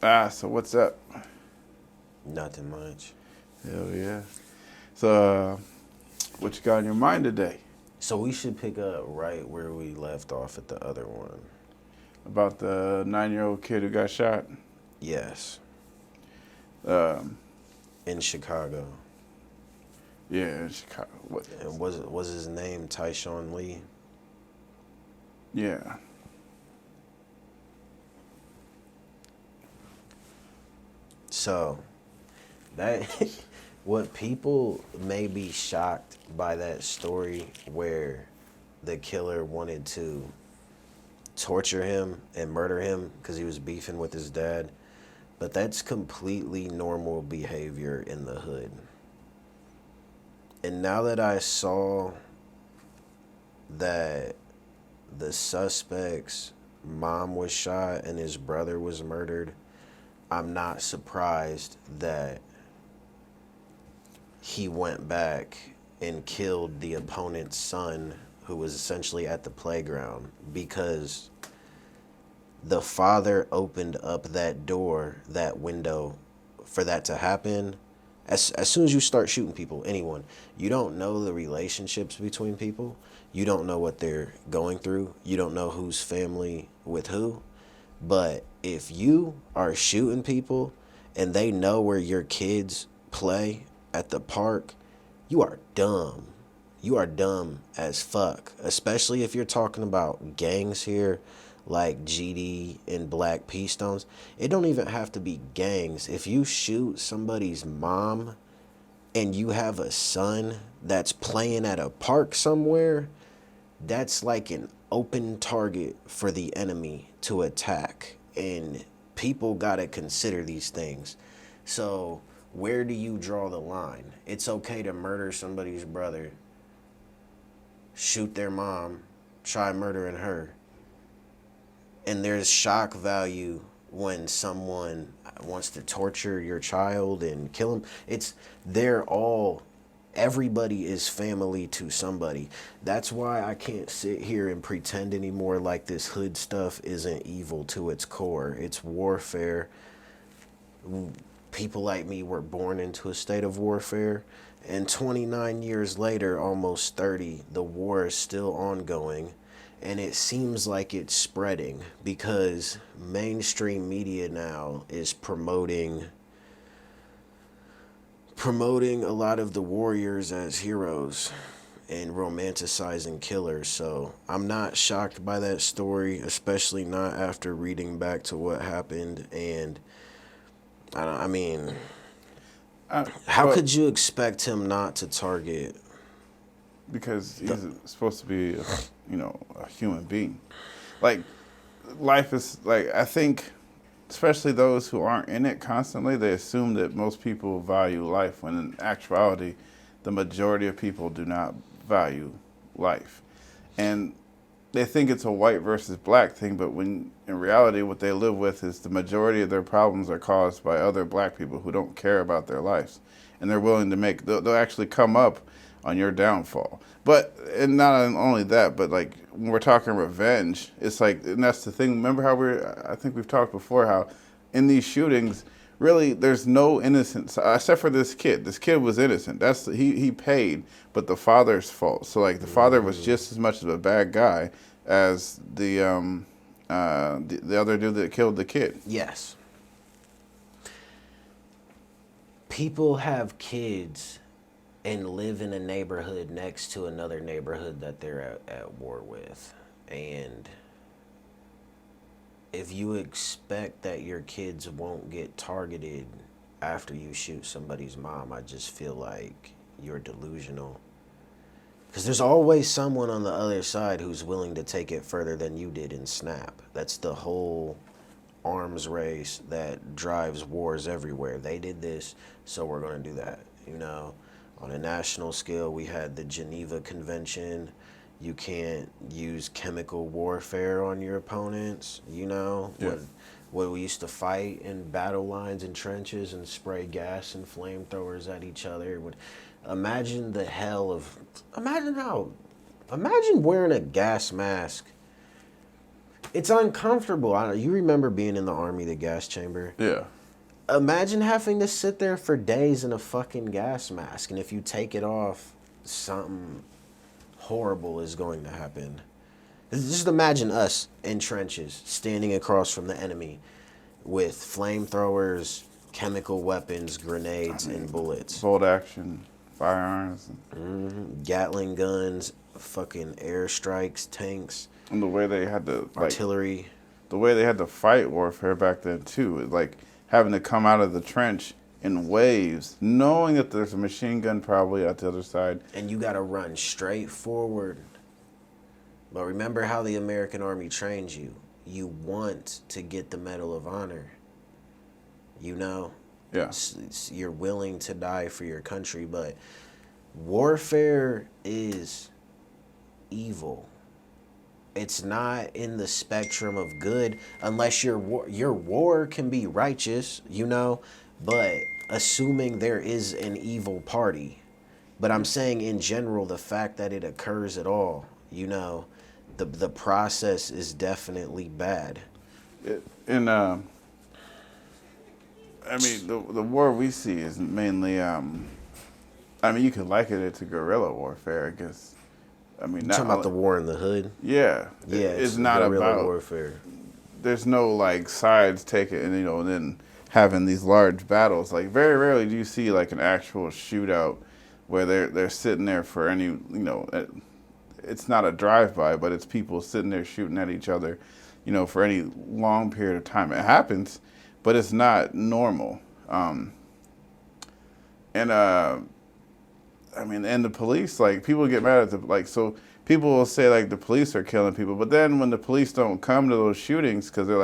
So what's up? Nothing much. Hell yeah. So, what you got on your mind today? So we should pick up right where we left off at the other one. About the 9-year-old kid who got shot? Yes, Um, in Chicago. yeah, in Chicago. What? And was his name Tyshawn Lee? Yeah. So that what people may be shocked by that story where the killer wanted to torture him and murder him because he was beefing with his dad, but that's completely normal behavior in the hood. And now that I saw that the suspect's mom was shot and his brother was murdered, I'm not surprised that he went back and killed the opponent's son who was essentially at the playground because the father opened up that door, that window for that to happen. As soon as you start shooting people, anyone, you don't know the relationships between people. You don't know what they're going through. You don't know who's family with who. But if you are shooting people and they know where your kids play at the park, you are dumb. You are dumb as fuck. Especially if you're talking about gangs here like GD and Black P Stones. It don't even have to be gangs. If you shoot somebody's mom and you have a son that's playing at a park somewhere, that's like an open target for the enemy to attack. And people got to consider these things. So, where do you draw the line? It's okay to murder somebody's brother, shoot their mom, try murdering her. And there's shock value when someone wants to torture your child and kill him. They're all, everybody is family to somebody. That's why I can't sit here and pretend anymore like this hood stuff isn't evil to its core. It's warfare. People like me were born into a state of warfare. And 29 years later, almost 30, the war is still ongoing. And it seems like it's spreading because mainstream media now is promoting a lot of the warriors as heroes and romanticizing killers. So I'm not shocked by that story, especially not after reading back to what happened. And I mean, how Well, could you expect him not to target? because he's supposed to be, a human being. Like, life is like, I think, especially those who aren't in it constantly, they assume that most people value life, when in actuality, the majority of people do not value life. And they think it's a white versus black thing, but when in reality, what they live with is the majority of their problems are caused by other black people who don't care about their lives. And they're willing to they'll actually come up on your downfall. But, and not only that, but like when we're talking revenge, it's like, and that's the thing. Remember how I think we've talked before, how in these shootings, really there's no innocence except for this kid. This kid was innocent. He paid, but the father's fault. So like the father was just as much of a bad guy as the other dude that killed the kid. Yes. People have kids and live in a neighborhood next to another neighborhood that they're at war with. And if you expect that your kids won't get targeted after you shoot somebody's mom, I just feel like you're delusional. Because there's always someone on the other side who's willing to take it further than you did in Snap. That's the whole arms race that drives wars everywhere. They did this, so we're going to do that. On a national scale, we had the Geneva Convention. You can't use chemical warfare on your opponents, Yeah. when we used to fight in battle lines and trenches and spray gas and flamethrowers at each other. Imagine the hell imagine wearing a gas mask. It's uncomfortable. You remember being in the Army, the gas chamber? Yeah. Imagine having to sit there for days in a fucking gas mask, and if you take it off, something horrible is going to happen. Just imagine us in trenches, standing across from the enemy with flamethrowers, chemical weapons, grenades, and bullets. Bolt action, firearms. Gatling guns, fucking airstrikes, tanks. And the way they had to, artillery. The way they had to fight warfare back then, too. Like, having to come out of the trench in waves, knowing that there's a machine gun probably at the other side. And you got to run straight forward. But remember how the American Army trained you. You want to get the Medal of Honor. You know? Yeah. You're willing to die for your country, but warfare is evil. It's not in the spectrum of good unless your war can be righteous, you know, but assuming there is an evil party. But I'm saying in general, the fact that it occurs at all, you know, the process is definitely bad. I mean, the war we see is mainly, I mean, you could liken it to guerrilla warfare, I guess. I mean, not talking about the war in the hood. Yeah, yeah, it's not about warfare. There's no like sides taken, and and then having these large battles. Like very rarely do you see like an actual shootout where they're sitting there for any it's not a drive-by, but it's people sitting there shooting at each other, for any long period of time. It happens, but it's not normal. I mean, and the police, like, people get mad at so people will say, like, the police are killing people. But then when the police don't come to those shootings, because they're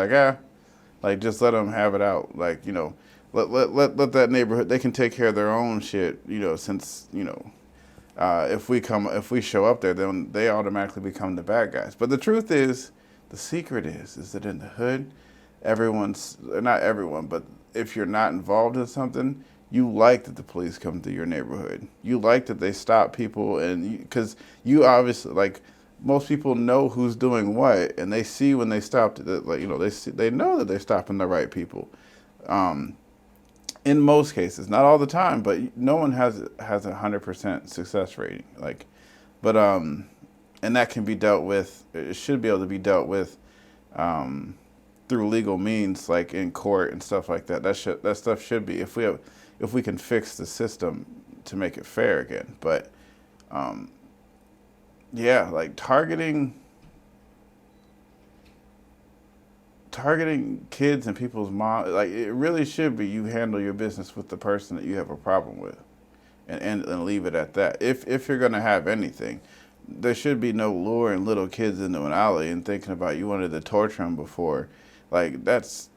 like, just let them have it out. Like, let that neighborhood, they can take care of their own shit, since, if we show up there, then they automatically become the bad guys. But the truth is, the secret is that in the hood, not everyone, but if you're not involved in something, you like that the police come to your neighborhood. You like that they stop people, and because you obviously, like, most people know who's doing what, and they see when they stop. They know that they're stopping the right people. In most cases, not all the time, but no one has 100% success rating. And that can be dealt with. It should be able to be dealt with through legal means, like in court and stuff like that. That stuff should be, if we can fix the system to make it fair again. But like targeting kids and people's mom, like, it really should be you handle your business with the person that you have a problem with, and leave it at that. If you're gonna have anything, there should be no luring little kids into an alley and thinking about you wanted to torture them before. Like, that's.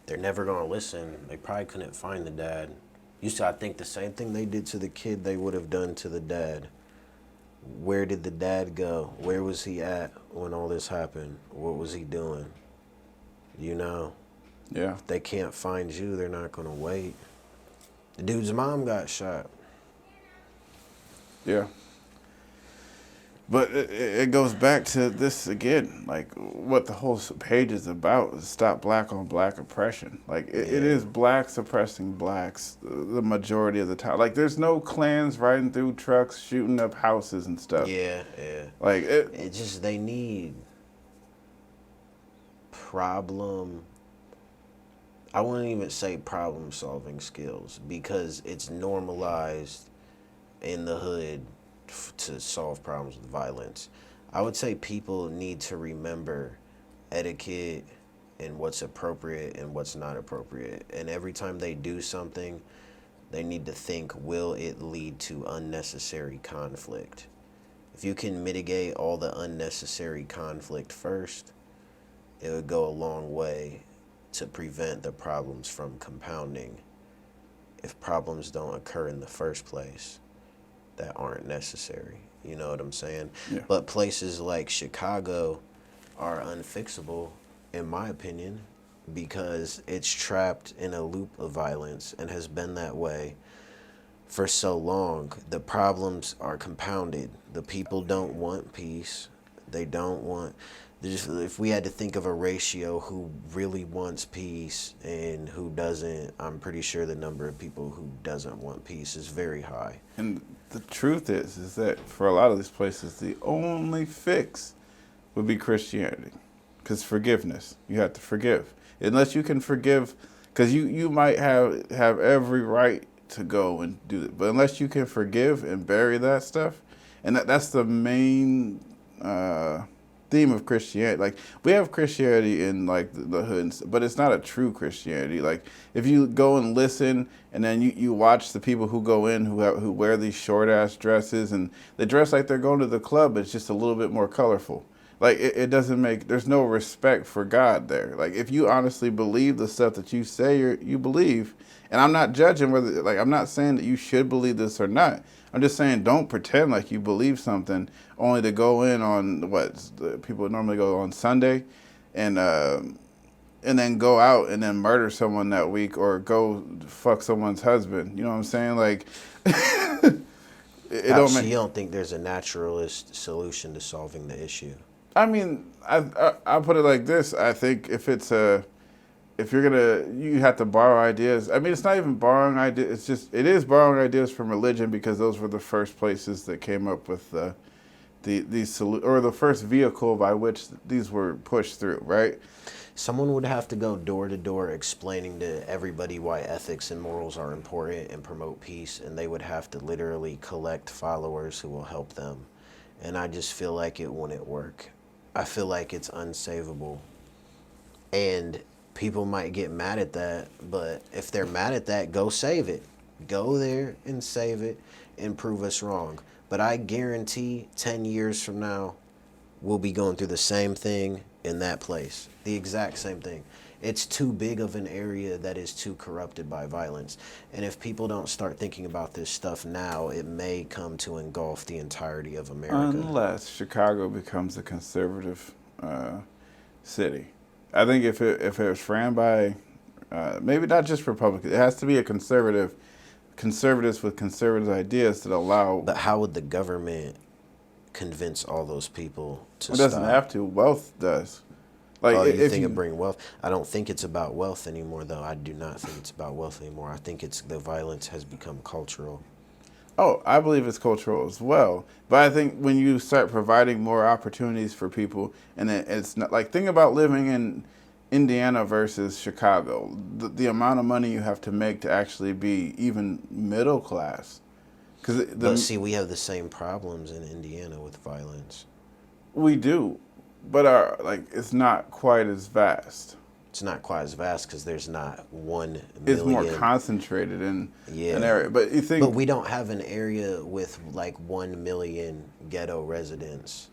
They're never gonna listen. They probably couldn't find the dad. I think the same thing they did to the kid, they would have done to the dad. Where did the dad go? Where was he at when all this happened? What was he doing? Yeah. If they can't find you, they're not gonna wait. The dude's mom got shot. Yeah. But it goes back to this again, like what the whole page is about, is stop black on black oppression. Like it is blacks oppressing blacks the majority of the time. Like there's no Klans riding through trucks shooting up houses and stuff. Yeah. Like it just, they need I wouldn't even say problem solving skills, because it's normalized in the hood to solve problems with violence. I would say people need to remember etiquette and what's appropriate and what's not appropriate. And every time they do something, they need to think, will it lead to unnecessary conflict? If you can mitigate all the unnecessary conflict first, it would go a long way to prevent the problems from compounding if problems don't occur in the first place that aren't necessary. You know what I'm saying? Yeah. But places like Chicago are unfixable, in my opinion, because it's trapped in a loop of violence and has been that way for so long. The problems are compounded. The people don't want peace. They don't want If we had to think of a ratio, who really wants peace and who doesn't, I'm pretty sure the number of people who doesn't want peace is very high. And the truth is that for a lot of these places, the only fix would be Christianity. Because forgiveness, you have to forgive. Unless you can forgive, because you might have every right to go and do it, but unless you can forgive and bury that stuff, and that's the main theme of Christianity. Like, we have Christianity in like the hood, but it's not a true Christianity. Like, if you go and listen, and then you watch the people who go in who wear these short ass dresses, and they dress like they're going to the club, but it's just a little bit more colorful. Like, it doesn't make, there's no respect for God there. Like, if you honestly believe the stuff that you say you believe, and I'm not judging whether, like, I'm not saying that you should believe this or not. I'm just saying don't pretend like you believe something only to go in on people normally go on Sunday and then go out and then murder someone that week or go fuck someone's husband. You know what I'm saying? Like, So you don't think there's a naturalist solution to solving the issue? I mean, I'll put it like this. I think if you have to borrow ideas. I mean, it's not even borrowing ideas. It is borrowing ideas from religion, because those were the first places that came up with the first vehicle by which these were pushed through, right? Someone would have to go door to door explaining to everybody why ethics and morals are important and promote peace, and they would have to literally collect followers who will help them. And I just feel like it wouldn't work. I feel like it's unsavable. And people might get mad at that, but if they're mad at that, go save it. Go there and save it and prove us wrong. But I guarantee 10 years from now, we'll be going through the same thing in that place. The exact same thing. It's too big of an area that is too corrupted by violence. And if people don't start thinking about this stuff now, it may come to engulf the entirety of America. Unless Chicago becomes a conservative city. I think if it was ran by, maybe not just Republicans, it has to be a conservatives with conservative ideas that allow. But how would the government convince all those people to stop? It doesn't have to. Wealth does. Like, you think it bring wealth? I don't think it's about wealth anymore, though. I do not think it's about wealth anymore. I think the violence has become cultural. Oh, I believe it's cultural as well. But I think when you start providing more opportunities for people, and it's not like, think about living in Indiana versus Chicago. The amount of money you have to make to actually be even middle class. But see, we have the same problems in Indiana with violence. We do, but it's not quite as vast. It's not quite as vast because there's not 1 million. It's more concentrated in an area. But you think. But we don't have an area with like 1 million ghetto residents.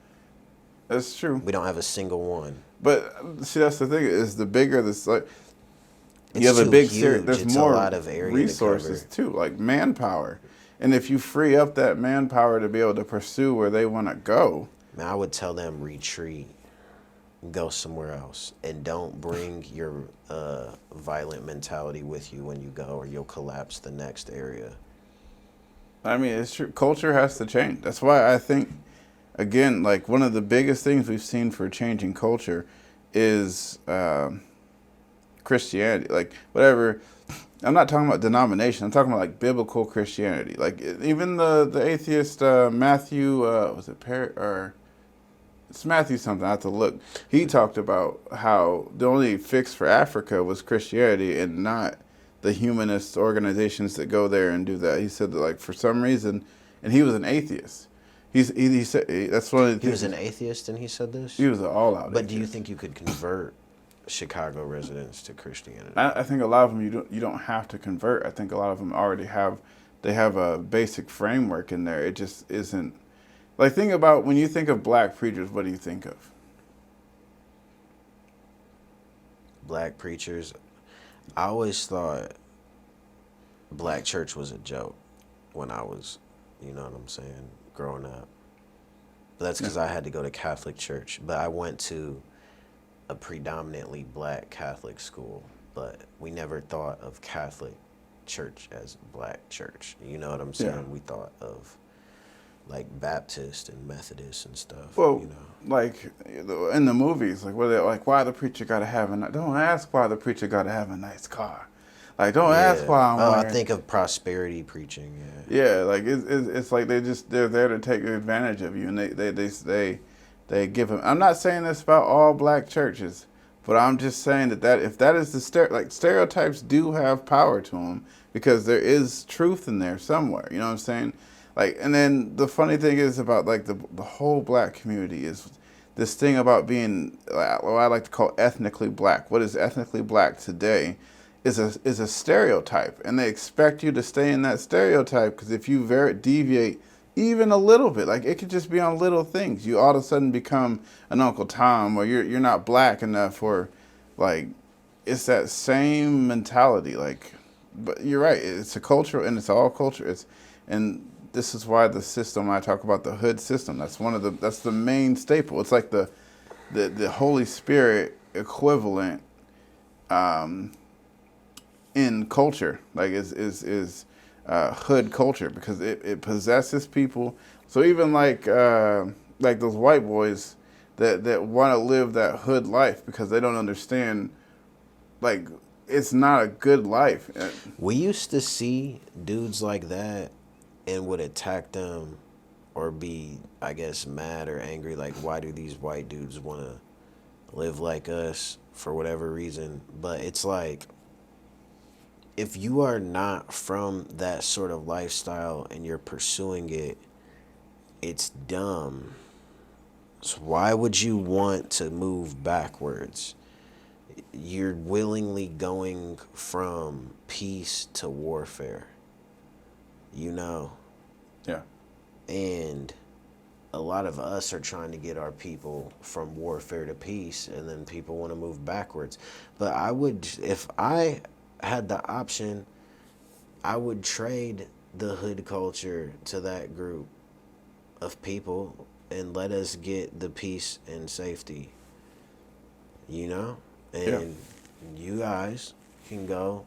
That's true. We don't have a single one. But see, that's the thing. Is the bigger this, like, it's you have a big huge. there's it's more a lot of area resources to too, like manpower. And if you free up that manpower to be able to pursue where they want to go, man, I would tell them retreat, go somewhere else, and don't bring your violent mentality with you when you go, or you'll collapse the next area. I mean, it's true. Culture has to change. That's why I think, again, like, one of the biggest things we've seen for changing culture is Christianity. Like, whatever. I'm not talking about denomination. I'm talking about like biblical Christianity. Like, even the atheist Matthew, was it Parris or it's Matthew something? I have to look. He talked about how the only fix for Africa was Christianity and not the humanist organizations that go there and do that. He said that, like, for some reason, and he was an atheist. He said that's one of the things. He was an atheist, and he said this. He was an all-out. But atheist. do you think you could convert Chicago residents to Christianity? I think a lot of them you don't have to convert. I think a lot of them already have a basic framework in there. It just isn't. Like, think about when you think of black preachers, what do you think of? Black preachers. I always thought black church was a joke when I was, you know what I'm saying, growing up. But that's because I had to go to Catholic church. But I went to a predominantly black Catholic school, but we never thought of Catholic church as black church. You know what I'm saying? Yeah. We thought of like Baptist and Methodist and stuff. Well, You know. like in the movies, like where they're like, why the preacher got to have don't ask why the preacher got to have a nice car. Like, don't ask Yeah. why I'm Oh, wearing. I think of prosperity preaching. Yeah. Yeah, like it's like they're there to take advantage of you, and they give them. I'm not saying this about all black churches, but I'm just saying that if that is stereotypes do have power to them because there is truth in there somewhere. You know what I'm saying? Like, and then the funny thing is about like the whole black community is this thing about being what I like to call ethnically black. What is ethnically black today? Is a stereotype, and they expect you to stay in that stereotype because if you deviate even a little bit, like it could just be on little things, you all of a sudden become an Uncle Tom, or you're not black enough, or like it's that same mentality. Like, but you're right, it's a culture, and it's all culture. And this is why the system I talk about, the hood system. That's the main staple. It's like the Holy Spirit equivalent. In culture, like is hood culture, because it possesses people. So even like those white boys that want to live that hood life because they don't understand, like it's not a good life. We used to see dudes like that and would attack them or be, I guess, mad or angry. Like, why do these white dudes want to live like us for whatever reason? But it's like, if you are not from that sort of lifestyle and you're pursuing it, it's dumb. So why would you want to move backwards? You're willingly going from peace to warfare, you know? Yeah. And a lot of us are trying to get our people from warfare to peace, and then people want to move backwards. But if I had the option, I would trade the hood culture to that group of people and let us get the peace and safety, you know? And you guys can go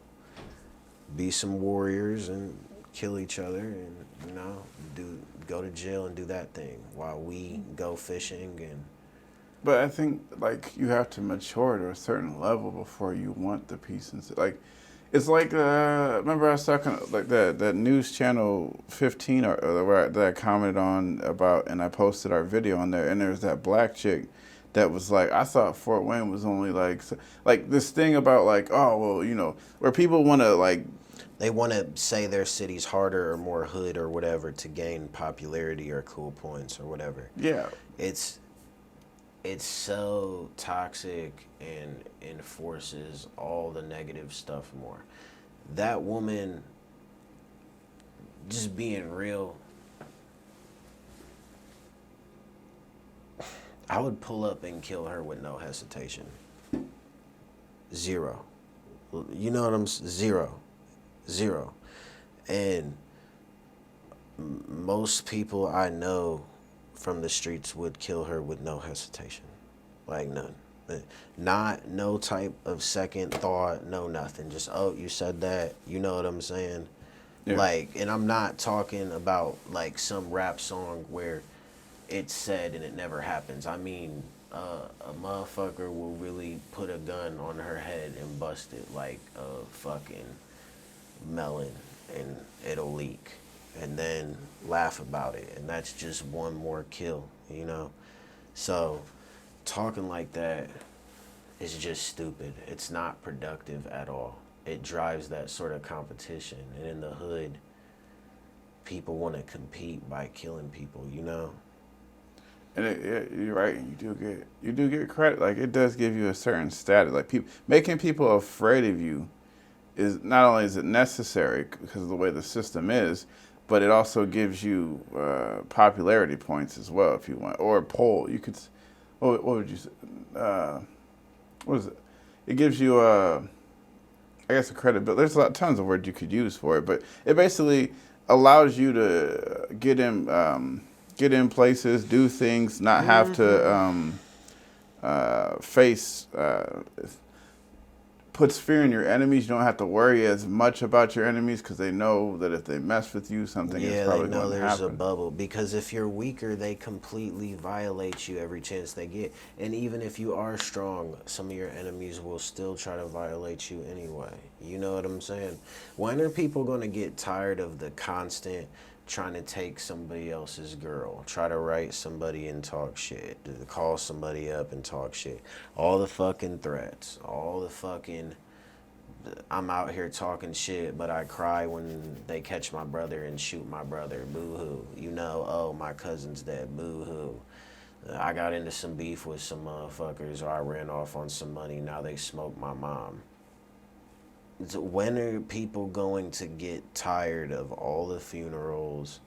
be some warriors and kill each other and, you know, go to jail and do that thing while we go fishing. And But I think like you have to mature to a certain level before you want the peace and like. It's like remember I was talking like that news channel 15 that I commented on about, and I posted our video on there, and there's that black chick that was like, I thought Fort Wayne was only like this thing about like, oh well, you know, where people want to like, they want to say their city's harder or more hood or whatever to gain popularity or cool points or whatever. Yeah, it's so toxic and enforces all the negative stuff more. That woman, just being real, I would pull up and kill her with no hesitation. Zero. You know what I'm saying? Zero. And most people I know from the streets would kill her with no hesitation. Like none. No type of second thought, no nothing. Just, oh, you said that, you know what I'm saying? Yeah. Like, and I'm not talking about like some rap song where it's said and it never happens. I mean, a motherfucker will really put a gun on her head and bust it like a fucking melon, and it'll leak, and then laugh about it, and that's just one more kill, you know? So talking like that is just stupid. It's not productive at all. It drives that sort of competition, and in the hood, people want to compete by killing people, you know? And you're right. You do get credit. Like it does give you a certain status. Like making people afraid of you is not only is it necessary because of the way the system is, but it also gives you popularity points as well if you want, or a poll. You could, what would you say? What is it? It gives you I guess a credit, but there's tons of words you could use for it. But it basically allows you to get in places, do things, not have to face puts fear in your enemies. You don't have to worry as much about your enemies because they know that if they mess with you, something is probably going to happen. Yeah, they know there's a bubble. Because if you're weaker, they completely violate you every chance they get. And even if you are strong, some of your enemies will still try to violate you anyway. You know what I'm saying? When are people going to get tired of the constant trying to take somebody else's girl, try to write somebody and talk shit, to call somebody up and talk shit, all the fucking threats, all the fucking, I'm out here talking shit, but I cry when they catch my brother and shoot my brother, boo-hoo. You know, oh, my cousin's dead, boo-hoo. I got into some beef with some motherfuckers, or I ran off on some money, now they smoke my mom. When are people going to get tired of all the funerals,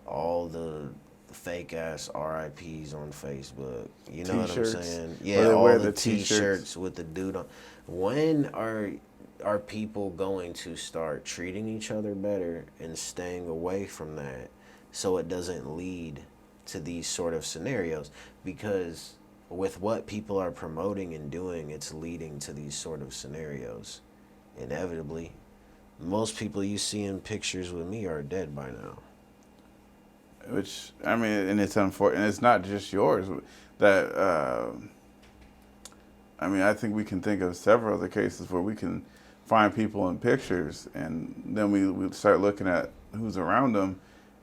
all the fake ass RIPs on Facebook? You know T-shirts. What I'm saying? Yeah, all the t-shirts with the dude on. When are people going to start treating each other better and staying away from that so it doesn't lead to these sort of scenarios? Because with what people are promoting and doing, it's leading to these sort of scenarios. Inevitably, most people you see in pictures with me are dead by now. Which, I mean, and it's unfortunate. And it's not just yours. That I mean, I think we can think of several other cases where we can find people in pictures, and then we start looking at who's around them,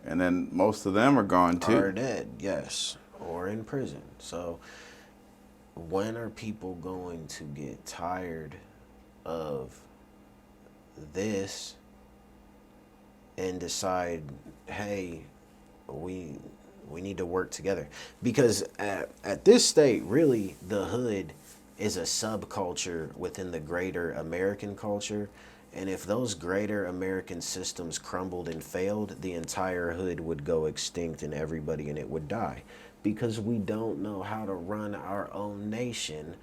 and then most of them are gone too. Are dead, yes, or in prison. So, when are people going to get tired of this and decide, hey, we need to work together? Because at this state, really, the hood is a subculture within the greater American culture. And if those greater American systems crumbled and failed, the entire hood would go extinct and everybody in it would die. Because we don't know how to run our own nation.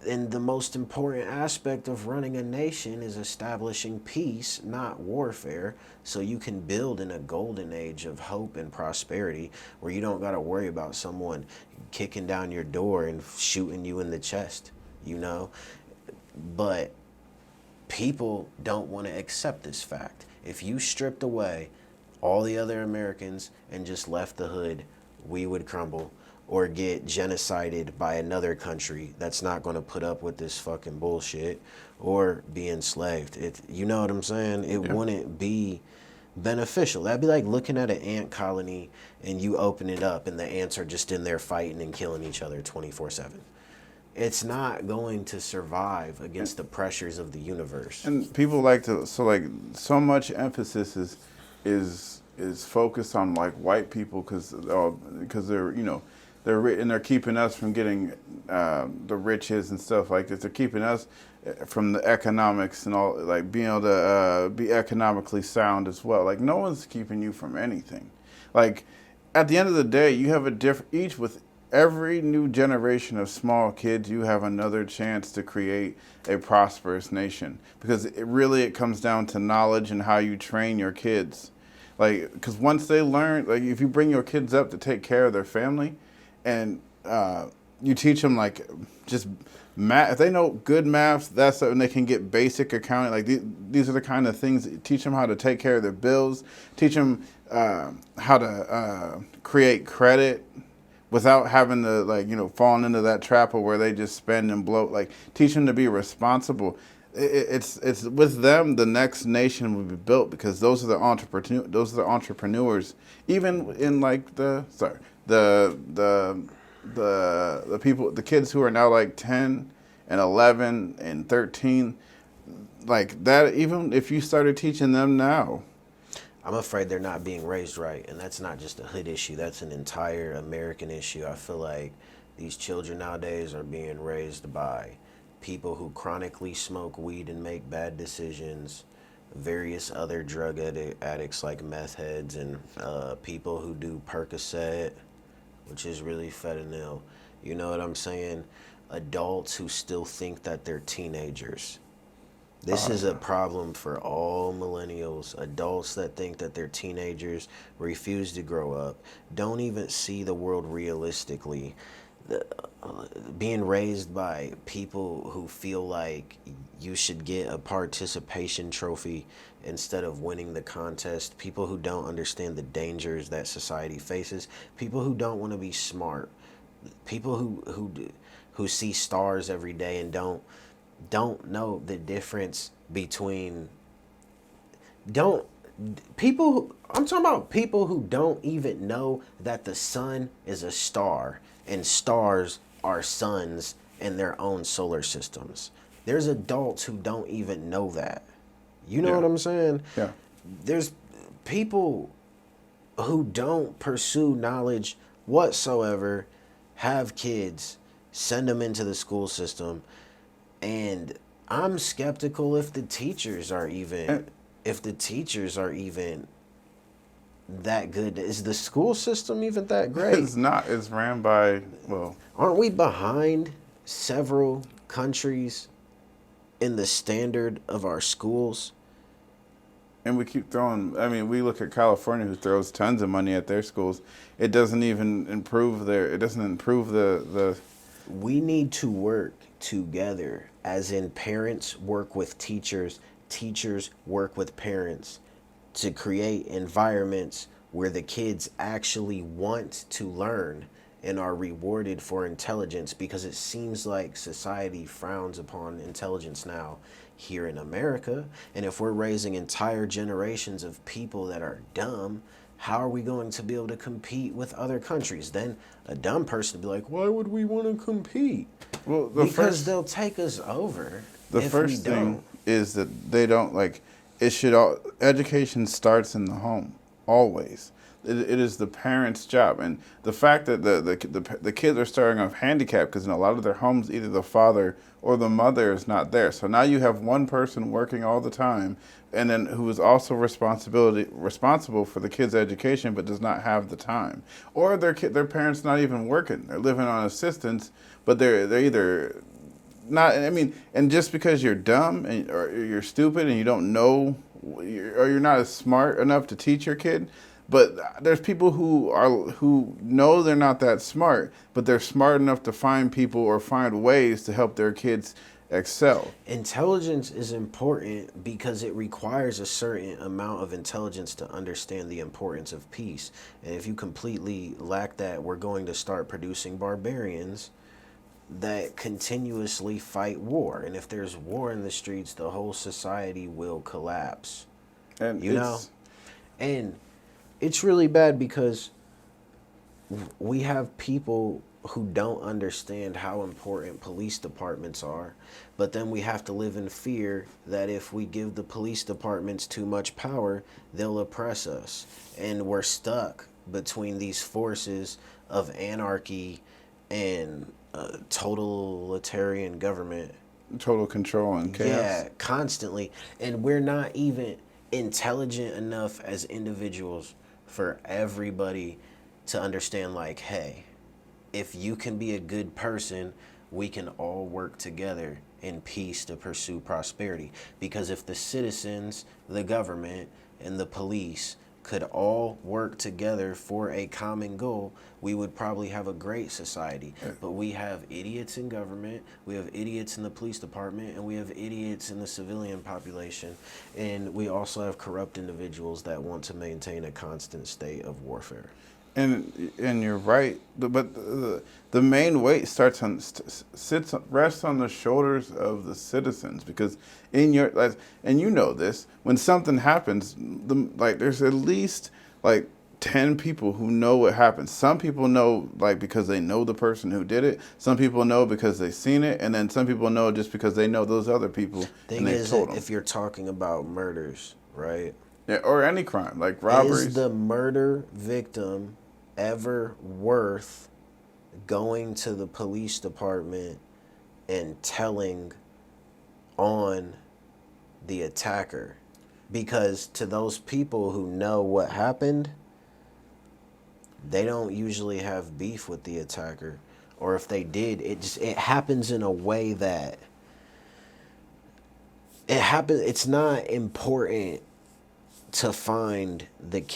And the most important aspect of running a nation is establishing peace, not warfare, so you can build in a golden age of hope and prosperity where you don't got to worry about someone kicking down your door and shooting you in the chest, you know? But people don't want to accept this fact. If you stripped away all the other Americans and just left the hood, we would crumble or get genocided by another country that's not going to put up with this fucking bullshit, or be enslaved. You know what I'm saying? It wouldn't be beneficial. That'd be like looking at an ant colony and you open it up and the ants are just in there fighting and killing each other 24/7. It's not going to survive against the pressures of the universe. And people like to, so much emphasis is focused on like white people because they're, you know, they're keeping us from getting the riches and stuff like this. They're keeping us from the economics and all, like being able to be economically sound as well. Like no one's keeping you from anything. Like at the end of the day, you have each with every new generation of small kids, you have another chance to create a prosperous nation, because it comes down to knowledge and how you train your kids. Like, because once they learn, like if you bring your kids up to take care of their family, and you teach them like just math. If they know good math, that's when they can get basic accounting. Like these are the kind of things. Teach them how to take care of their bills. Teach them how to create credit without having to, like, you know, falling into that trap of where they just spend and blow. Like teach them to be responsible. It's with them the next nation will be built, because those are the entrepreneurs. Even in like the people, the kids who are now like 10 and 11 and 13, like that, even if you started teaching them now. I'm afraid they're not being raised right, and that's not just a hood issue, that's an entire American issue. I feel like these children nowadays are being raised by people who chronically smoke weed and make bad decisions, various other drug addicts like meth heads, and people who do Percocet, which is really fentanyl. You know what I'm saying? Adults who still think that they're teenagers. This is a problem for all millennials. Adults that think that they're teenagers, refuse to grow up, don't even see the world realistically. Being raised by people who feel like you should get a participation trophy instead of winning the contest. People who don't understand the dangers that society faces, people who don't want to be smart, people who see stars every day and don't know the difference between don't people I'm talking about people who don't even know that the sun is a star and stars are suns in their own solar systems. There's adults who don't even know that. You know what I'm saying? Yeah. There's people who don't pursue knowledge whatsoever, have kids, send them into the school system, and I'm skeptical if the teachers are even that good. Is the school system even that great? It's not. It's ran by, well, aren't we behind several countries in the standard of our schools? and we keep throwing, I mean, we look at California, who throws tons of money at their schools. It doesn't even improve the We need to work together, as in parents work with teachers, teachers work with parents, to create environments where the kids actually want to learn and are rewarded for intelligence, because it seems like society frowns upon intelligence now here in America. And if we're raising entire generations of people that are dumb, how are we going to be able to compete with other countries? Then a dumb person would be like, why would we want to compete? well, Because they'll take us over. The first thing is that they don't education starts in the home, always. It is the parents' job, and the fact that the kids are starting off handicapped because in a lot of their homes either the father or the mother is not there. So now you have one person working all the time, and then who is also responsible for the kid's education, but does not have the time, or their parents not even working; they're living on assistance, but they're either not. I mean, and just because you're dumb or you're stupid and you don't know, or you're not as smart enough to teach your kid. But there's people who know they're not that smart, but they're smart enough to find people or find ways to help their kids excel. Intelligence is important because it requires a certain amount of intelligence to understand the importance of peace. And if you completely lack that, we're going to start producing barbarians that continuously fight war. And if there's war in the streets, the whole society will collapse. And And it's really bad because we have people who don't understand how important police departments are, but then we have to live in fear that if we give the police departments too much power, they'll oppress us. And we're stuck between these forces of anarchy and totalitarian government. total control and chaos. Yeah, constantly. And we're not even intelligent enough as individuals for everybody to understand, like, hey, if you can be a good person, we can all work together in peace to pursue prosperity. Because if the citizens, the government, and the police could all work together for a common goal, we would probably have a great society. But we have idiots in government, we have idiots in the police department, and we have idiots in the civilian population. And we also have corrupt individuals that want to maintain a constant state of warfare. And you're right, but the main weight rests on the shoulders of the citizens, because and you know this, when something happens, there's at least 10 people who know what happened. Some people know because they know the person who did it. Some people know because they've seen it, and then some people know just because they know those other people. Thing is, if you're talking about murders, right? Yeah, or any crime like robberies. Is the murder victim ever worth going to the police department and telling on the attacker? Because to those people who know what happened, they don't usually have beef with the attacker. Or if they did, it happens in a way that it's not important to find the